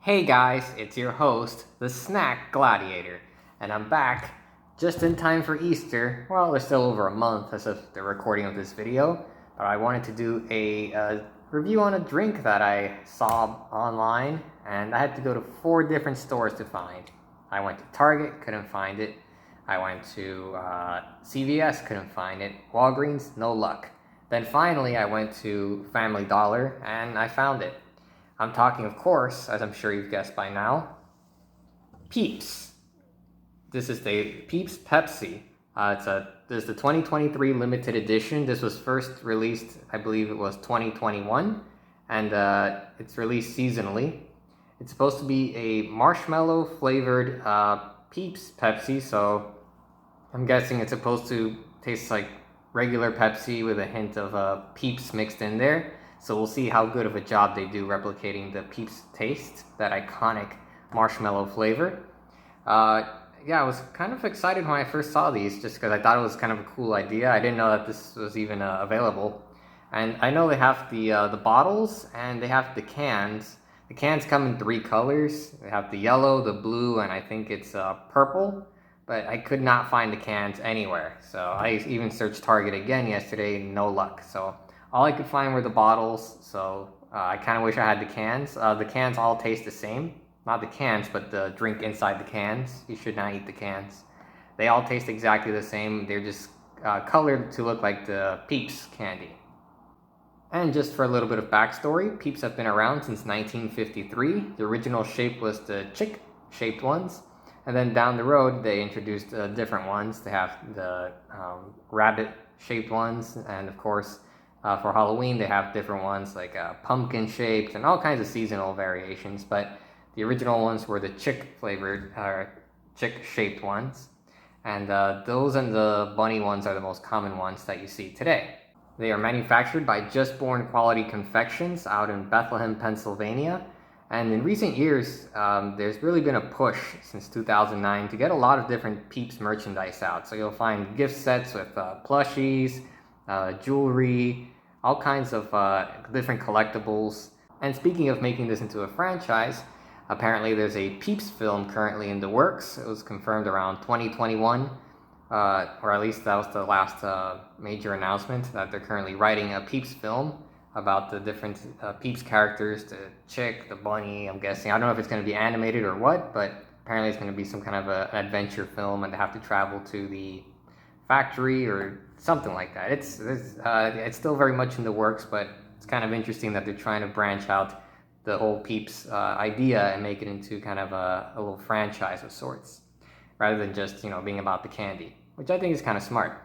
Hey guys, it's your host, the Snack Gladiator, and I'm back just in time for Easter. Well, it's still over a month as of the recording of this video, but I wanted to do a review on a drink that I saw online, and I had to go to 4 different stores to find. I went to Target, couldn't find it. I went to CVS, couldn't find it. Walgreens, no luck. Then finally I went to Family Dollar, and I found it. I'm talking, of course, as I'm sure you've guessed by now, Peeps. This is the Peeps Pepsi. This is the 2023 limited edition. This was first released, I believe it was 2021, and it's released seasonally. It's supposed to be a marshmallow flavored Peeps Pepsi, so I'm guessing it's supposed to taste like regular Pepsi with a hint of Peeps mixed in there. So we'll see how good of a job they do replicating the Peeps taste, that iconic marshmallow flavor. Yeah, I was kind of excited when I first saw these, just because I thought it was kind of a cool idea. I didn't know that this was even available. And I know they have the bottles and they have the cans. The cans come in 3 colors. They have the yellow, the blue, and I think it's purple. But I could not find the cans anywhere. So I even searched Target again yesterday, no luck. So all I could find were the bottles, so I kind of wish I had the cans. The cans all taste the same. Not the cans, but the drink inside the cans. You should not eat the cans. They all taste exactly the same. They're just colored to look like the Peeps candy. And just for a little bit of backstory, Peeps have been around since 1953. The original shape was the chick-shaped ones. And then down the road, they introduced different ones. They have the rabbit-shaped ones, and of course, for Halloween, they have different ones like pumpkin shaped and all kinds of seasonal variations. But the original ones were the chick shaped ones. And those and the bunny ones are the most common ones that you see today. They are manufactured by Just Born Quality Confections out in Bethlehem, Pennsylvania. And in recent years, there's really been a push since 2009 to get a lot of different Peeps merchandise out. So you'll find gift sets with plushies, jewelry, all kinds of different collectibles. And speaking of making this into a franchise, apparently there's a Peeps film currently in the works. It was confirmed around 2021, or at least that was the last major announcement, that they're currently writing a Peeps film about the different Peeps characters, the chick, the bunny, I'm guessing. I don't know if it's going to be animated or what, but apparently it's going to be some kind of an adventure film, and they have to travel to the factory or something like that. It's still very much in the works, but it's kind of interesting that they're trying to branch out the whole Peeps idea and make it into kind of a little franchise of sorts, rather than just being about the candy, which I think is kind of smart.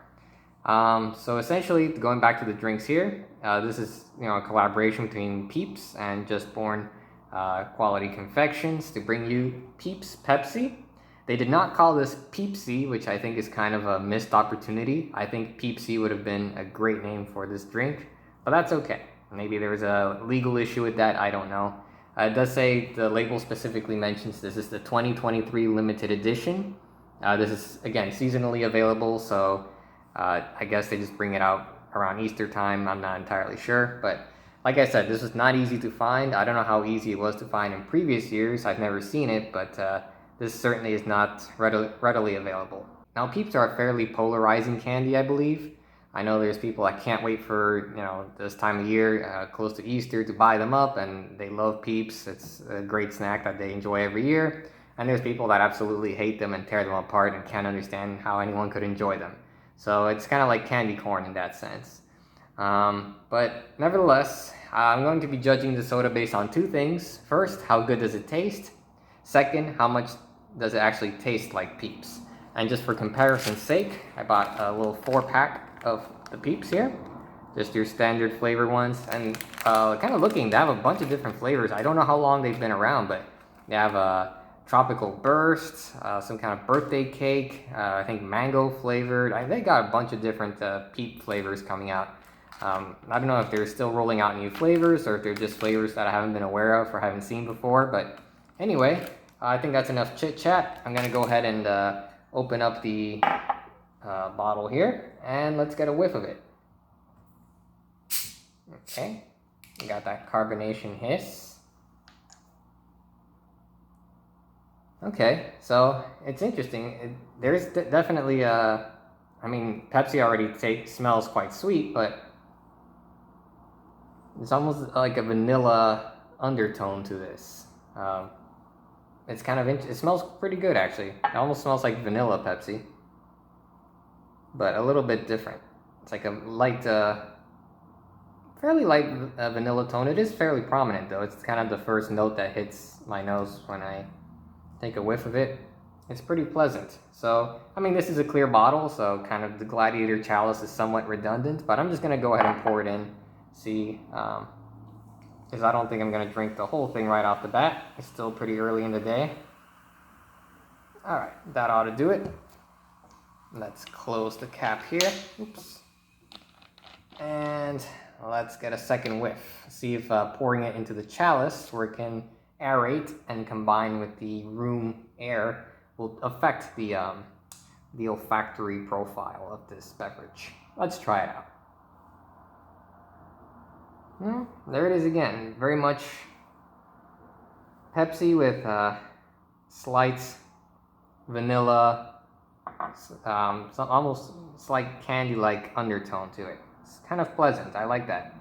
So essentially, going back to the drinks here, this is a collaboration between Peeps and Just Born Quality Confections to bring you Peeps Pepsi. They did not call this Peepsy, which I think is kind of a missed opportunity. I think Peepsy would have been a great name for this drink, but that's okay. Maybe there was a legal issue with that, I don't know. It does say, the label specifically mentions this is the 2023 limited edition. This is, again, seasonally available, so I guess they just bring it out around Easter time. I'm not entirely sure, but like I said, this was not easy to find. I don't know how easy it was to find in previous years. I've never seen it, but this certainly is not readily available. Now, Peeps are a fairly polarizing candy, I believe. I know there's people that can't wait for this time of year, close to Easter, to buy them up, and they love Peeps. It's a great snack that they enjoy every year. And there's people that absolutely hate them and tear them apart and can't understand how anyone could enjoy them. So it's kind of like candy corn in that sense. But nevertheless, I'm going to be judging the soda based on 2 things. First, how good does it taste? Second, how much does it actually taste like Peeps? And just for comparison's sake, I bought a little 4-pack of the Peeps here. Just your standard flavor ones. And kind of looking, they have a bunch of different flavors. I don't know how long they've been around, but they have a tropical burst, some kind of birthday cake, I think mango flavored. They got a bunch of different Peep flavors coming out. I don't know if they're still rolling out new flavors or if they're just flavors that I haven't been aware of or haven't seen before. But anyway, I think that's enough chit chat. I'm going to go ahead and open up the bottle here, and let's get a whiff of it. Okay, we got that carbonation hiss. Okay, so it's interesting. There's definitely I mean, Pepsi already smells quite sweet, but it's almost like a vanilla undertone to this. It's kind of it smells pretty good actually. It almost smells like vanilla Pepsi, but a little bit different. It's like a light, fairly light vanilla tone. It is fairly prominent though. It's kind of the first note that hits my nose when I take a whiff of it. It's pretty pleasant. So, I mean, this is a clear bottle, so kind of the Gladiator chalice is somewhat redundant, but I'm just going to go ahead and pour it in, see, because I don't think I'm going to drink the whole thing right off the bat. It's still pretty early in the day. Alright, that ought to do it. Let's close the cap here. Oops. And let's get a second whiff. See if pouring it into the chalice where it can aerate and combine with the room air will affect the olfactory profile of this beverage. Let's try it out. There it is again. Very much Pepsi with slight vanilla, almost slight candy-like undertone to it. It's kind of pleasant. I like that.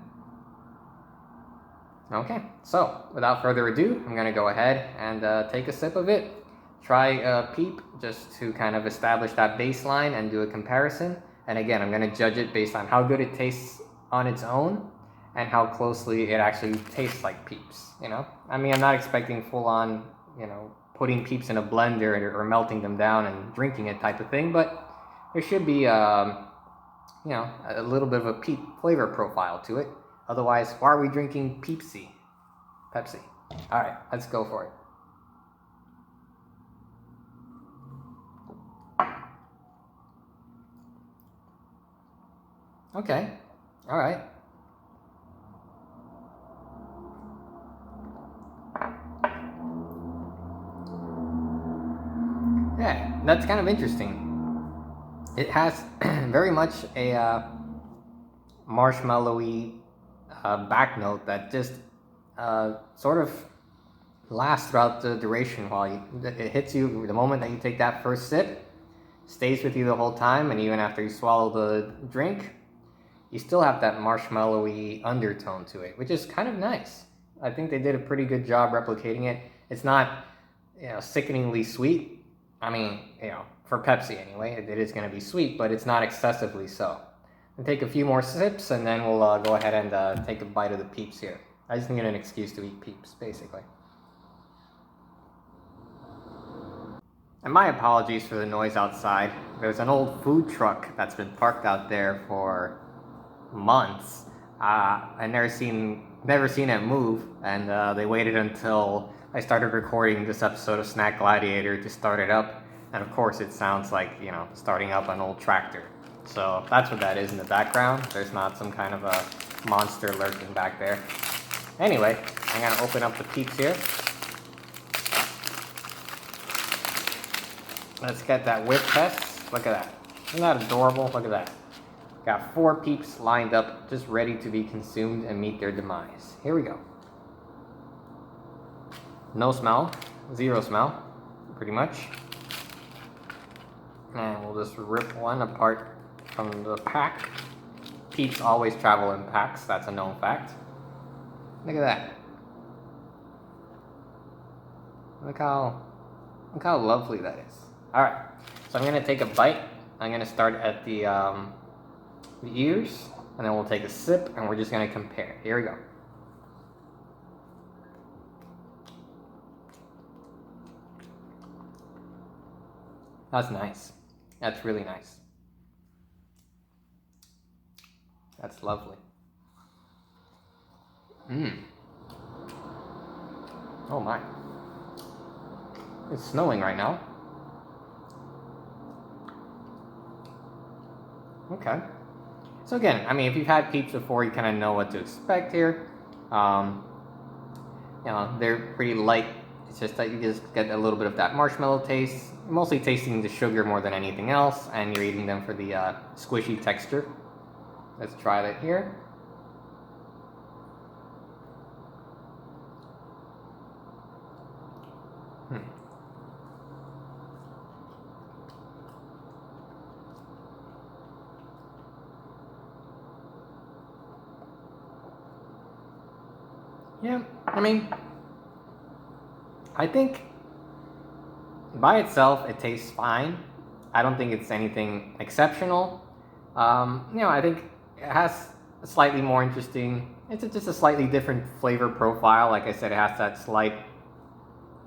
Okay, so without further ado, I'm gonna go ahead and take a sip of it. Try Peep just to kind of establish that baseline and do a comparison. And again, I'm gonna judge it based on how good it tastes on its own and how closely it actually tastes like Peeps, you know? I mean, I'm not expecting full on, you know, putting Peeps in a blender or melting them down and drinking it type of thing, but there should be, you know, a little bit of a Peep flavor profile to it. Otherwise, why are we drinking Pepsi? All right, let's go for it. Okay, all right. Yeah, that's kind of interesting. It has very much a marshmallowy back note that just sort of lasts throughout the duration while it hits you the moment that you take that first sip, stays with you the whole time, and even after you swallow the drink, you still have that marshmallowy undertone to it, which is kind of nice. I think they did a pretty good job replicating it. It's not, you know, sickeningly sweet. I mean, you know, for Pepsi anyway, it is going to be sweet, but it's not excessively so. I'll take a few more sips, and then we'll go ahead and take a bite of the Peeps here. I just need an excuse to eat Peeps, basically. And my apologies for the noise outside. There's an old food truck that's been parked out there for months. I've never seen it move, and they waited until I started recording this episode of Snack Gladiator to start it up. And of course, it sounds like, you know, starting up an old tractor. So that's what that is in the background. There's not some kind of a monster lurking back there. Anyway, I'm gonna open up the Peeps here. Let's get that whip test. Look at that. Isn't that adorable? Look at that. Got 4 Peeps lined up, just ready to be consumed and meet their demise. Here we go. No smell. 0 smell. Pretty much. And we'll just rip one apart from the pack. Peeps always travel in packs. That's a known fact. Look at that. Look how lovely that is. Alright, so I'm going to take a bite. I'm going to start at the ears, and then we'll take a sip, and we're just going to compare. Here we go. That's nice. That's really nice. That's lovely. Oh my. It's snowing right now. Okay. So again, I mean, if you've had Peeps before, you kind of know what to expect here. You know, they're pretty light. It's just that you just get a little bit of that marshmallow taste. You're mostly tasting the sugar more than anything else, and you're eating them for the squishy texture. Let's try that here. Yeah, I mean, I think by itself it tastes fine. I don't think it's anything exceptional. I think it has a slightly more interesting. It's just a slightly different flavor profile. Like I said, it has that slight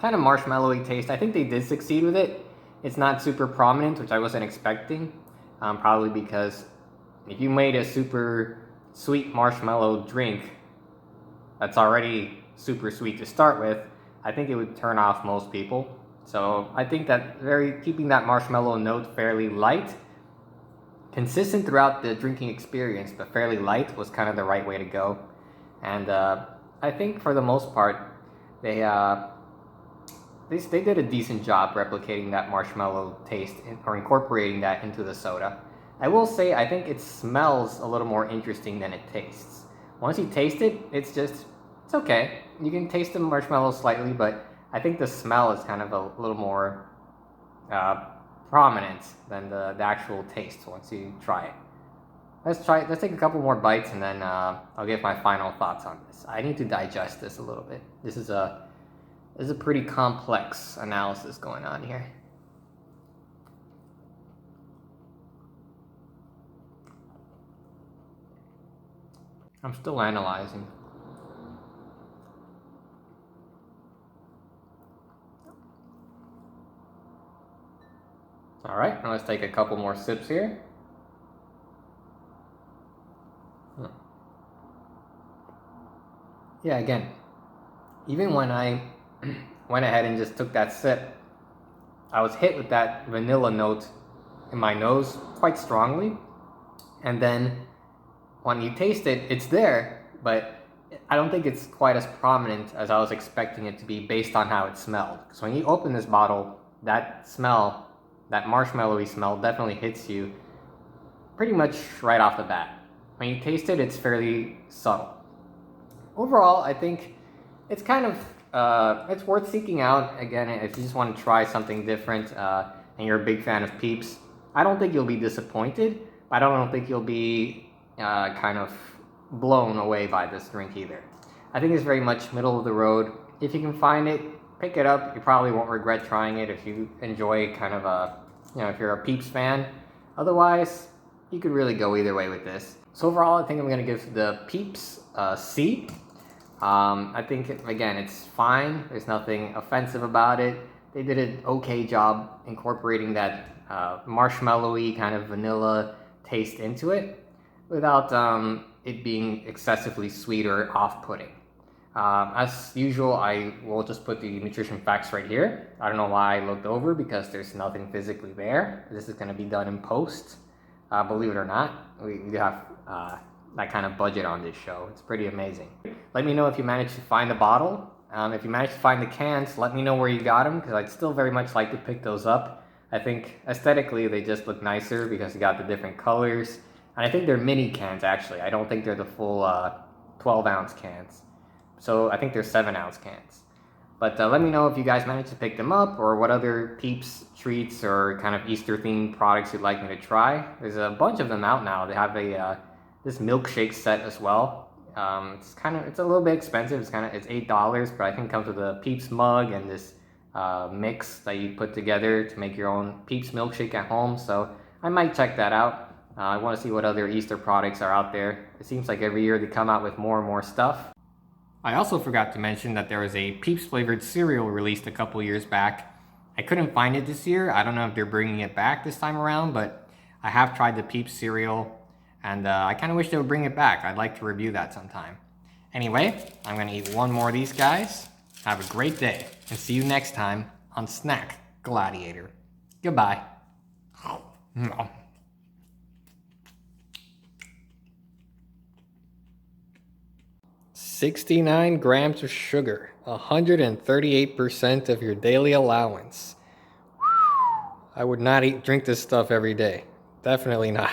kind of marshmallowy taste. I think they did succeed with it. It's not super prominent, which I wasn't expecting. Probably because if you made a super sweet marshmallow drink that's already super sweet to start with, I think it would turn off most people. So I think that keeping that marshmallow note fairly light, consistent throughout the drinking experience, but fairly light was kind of the right way to go. And I think for the most part, they did a decent job replicating that marshmallow taste or incorporating that into the soda. I will say I think it smells a little more interesting than it tastes. Once you taste it, it's okay. You can taste the marshmallow slightly, but I think the smell is kind of a little more prominent than the actual taste once you try it. Let's take a couple more bites and then I'll give my final thoughts on this. I need to digest this a little bit. This is a pretty complex analysis going on here. I'm still analyzing. All right, now let's take a couple more sips here. Yeah, again, even when I went ahead and just took that sip, I was hit with that vanilla note in my nose quite strongly. And then when you taste it, it's there, but I don't think it's quite as prominent as I was expecting it to be based on how it smelled. So when you open this bottle, that smell, that marshmallowy smell definitely hits you pretty much right off the bat. When you taste it, it's fairly subtle. Overall, I think it's kind of, it's worth seeking out. Again, if you just want to try something different and you're a big fan of Peeps, I don't think you'll be disappointed, but I don't think you'll be kind of blown away by this drink either. I think it's very much middle of the road. If you can find it, pick it up. You probably won't regret trying it if you enjoy kind of if you're a Peeps fan. Otherwise, you could really go either way with this. So overall, I think I'm going to give the Peeps C. I think, again, it's fine. There's nothing offensive about it. They did an okay job incorporating that marshmallowy kind of vanilla taste into it without it being excessively sweet or off-putting. As usual, I will just put the nutrition facts right here. I don't know why I looked over because there's nothing physically there. This is going to be done in post. Believe it or not, we have that kind of budget on this show. It's pretty amazing. Let me know if you managed to find the bottle. If you managed to find the cans, let me know where you got them because I'd still very much like to pick those up. I think aesthetically they just look nicer because you got the different colors. And I think they're mini cans actually. I don't think they're the full 12-ounce cans. So I think they're 7-ounce cans. But let me know if you guys managed to pick them up or what other Peeps treats or kind of Easter themed products you'd like me to try. There's a bunch of them out now. They have this milkshake set as well. It's a little bit expensive. It's $8, but I think it comes with a Peeps mug and this mix that you put together to make your own Peeps milkshake at home. So I might check that out. I want to see what other Easter products are out there. It seems like every year they come out with more and more stuff. I also forgot to mention that there was a Peeps flavored cereal released a couple years back. I couldn't find it this year. I don't know if they're bringing it back this time around, but I have tried the Peeps cereal and I kind of wish they would bring it back. I'd like to review that sometime. Anyway, I'm going to eat one more of these guys. Have a great day and see you next time on Snack Gladiator. Goodbye. 69 grams of sugar, 138% of your daily allowance. I would not drink this stuff every day. Definitely not.